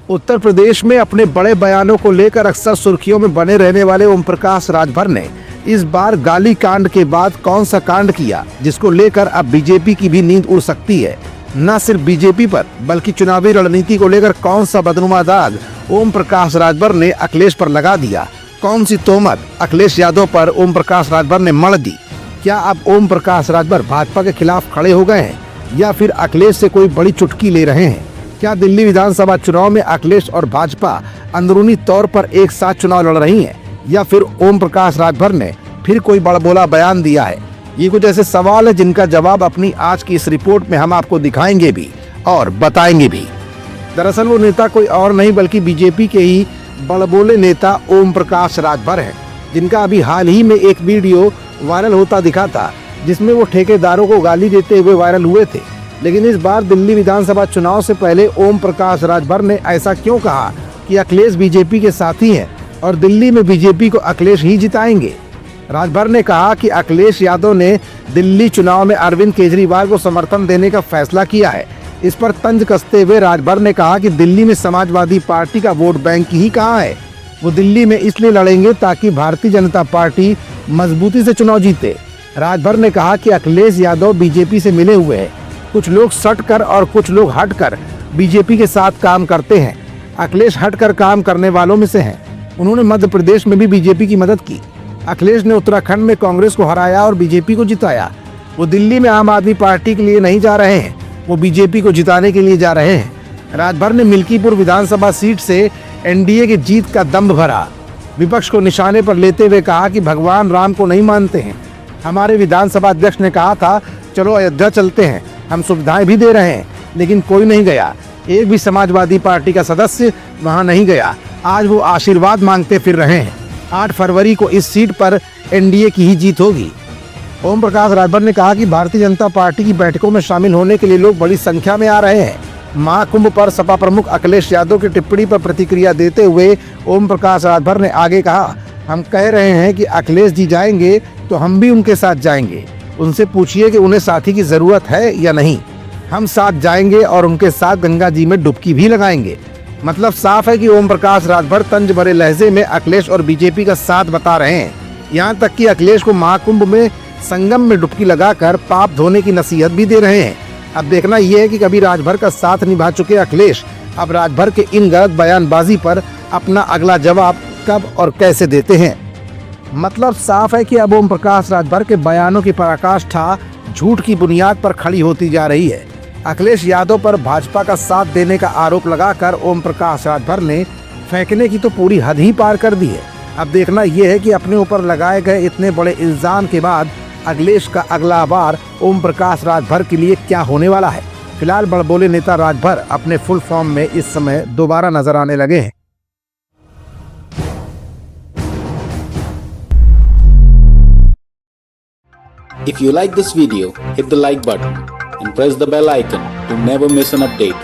उत्तर प्रदेश में अपने बड़े बयानों को लेकर अक्सर सुर्खियों में बने रहने वाले ओम प्रकाश राजभर ने इस बार गाली कांड के बाद कौन सा कांड किया जिसको लेकर अब बीजेपी की भी नींद उड़ सकती है। न सिर्फ बीजेपी पर बल्कि चुनावी रणनीति को लेकर कौन सा बदनुमा दाग ओम प्रकाश राजभर ने अखिलेश पर लगा दिया, कौन सी तोहमत अखिलेश यादव पर ओम प्रकाश राजभर ने मढ़ दी। क्या अब ओम प्रकाश राजभर भाजपा के खिलाफ खड़े हो गए हैं या फिर अखिलेश से कोई बड़ी चुटकी ले रहे हैं? क्या दिल्ली विधानसभा चुनाव में अखिलेश और भाजपा अंदरूनी तौर पर एक साथ चुनाव लड़ रही हैं या फिर ओम प्रकाश राजभर ने फिर कोई बड़बोला बयान दिया है? ये कुछ ऐसे सवाल है जिनका जवाब अपनी आज की इस रिपोर्ट में हम आपको दिखाएंगे भी और बताएंगे भी। दरअसल वो नेता कोई और नहीं बल्कि बीजेपी के ही बड़बोले नेता ओम प्रकाश राजभर हैं, जिनका अभी हाल ही में एक वीडियो वायरल होता दिखा था जिसमें वो ठेकेदारों को गाली देते हुए वायरल हुए थे। लेकिन इस बार दिल्ली विधानसभा चुनाव से पहले ओम प्रकाश राजभर ने ऐसा क्यों कहा कि अखिलेश बीजेपी के साथी हैं और दिल्ली में बीजेपी को अखिलेश ही जिताएंगे? राजभर ने कहा कि अखिलेश यादव ने दिल्ली चुनाव में अरविंद केजरीवाल को समर्थन देने का फैसला किया है। इस पर तंज कसते हुए राजभर ने कहा कि दिल्ली में समाजवादी पार्टी का वोट बैंक ही कहाँ है, वो दिल्ली में इसलिए लड़ेंगे ताकि भारतीय जनता पार्टी मजबूती से चुनाव जीते। राजभर ने कहा कि अखिलेश यादव बीजेपी से मिले हुए हैं, कुछ लोग सट कर और कुछ लोग हट कर बीजेपी के साथ काम करते हैं। अखिलेश हट कर काम करने वालों में से हैं। उन्होंने मध्य प्रदेश में भी बीजेपी की मदद की। अखिलेश ने उत्तराखंड में कांग्रेस को हराया और बीजेपी को जिताया। वो दिल्ली में आम आदमी पार्टी के लिए नहीं जा रहे हैं, वो बीजेपी को जिताने के लिए जा रहे हैं। राजभर ने मिल्कीपुर विधानसभा सीट से एनडीए की जीत का दम्भ भरा। विपक्ष को निशाने पर लेते हुए कहा कि भगवान राम को नहीं मानते हैं। हमारे विधानसभा अध्यक्ष ने कहा था चलो अयोध्या चलते हैं, हम सुविधाएं भी दे रहे हैं, लेकिन कोई नहीं गया। एक भी समाजवादी पार्टी का सदस्य वहां नहीं गया। आज वो आशीर्वाद मांगते फिर रहे हैं। 8 फरवरी को इस सीट पर एनडीए की ही जीत होगी। ओम प्रकाश राजभर ने कहा कि भारतीय जनता पार्टी की बैठकों में शामिल होने के लिए लोग बड़ी संख्या में आ रहे हैं। महाकुंभ पर सपा प्रमुख अखिलेश यादव की टिप्पणी पर प्रतिक्रिया देते हुए ओम प्रकाश राजभर ने आगे कहा, हम कह रहे हैं कि अखिलेश जी जाएंगे तो हम भी उनके साथ जाएंगे। उनसे पूछिए कि उन्हें साथी की जरूरत है या नहीं। हम साथ जाएंगे और उनके साथ गंगा जी में डुबकी भी लगाएंगे। मतलब साफ है कि ओम प्रकाश राजभर तंज भरे लहजे में अखिलेश और बीजेपी का साथ बता रहे हैं। यहाँ तक कि अखिलेश को महाकुंभ में संगम में डुबकी लगाकर पाप धोने की नसीहत भी दे रहे हैं। अब देखना यह है कि कभी राजभर का साथ निभा चुके अखिलेश अब राजभर के इन गलत बयानबाजी पर अपना अगला जवाब कब और कैसे देते हैं। मतलब साफ है कि अब ओम प्रकाश राजभर के बयानों की पराकाष्ठा झूठ की बुनियाद पर खड़ी होती जा रही है। अखिलेश यादव पर भाजपा का साथ देने का आरोप लगाकर ओम प्रकाश राजभर ने फेंकने की तो पूरी हद ही पार कर दी है। अब देखना यह है कि अपने ऊपर लगाए गए इतने बड़े इल्जाम के बाद अखिलेश का अगला वार ओम प्रकाश राजभर के लिए क्या होने वाला है। फिलहाल बड़बोले नेता राजभर अपने फुल फॉर्म में इस समय दोबारा नजर आने लगे हैं। If you like this video, hit the like button and press the bell icon to never miss an update.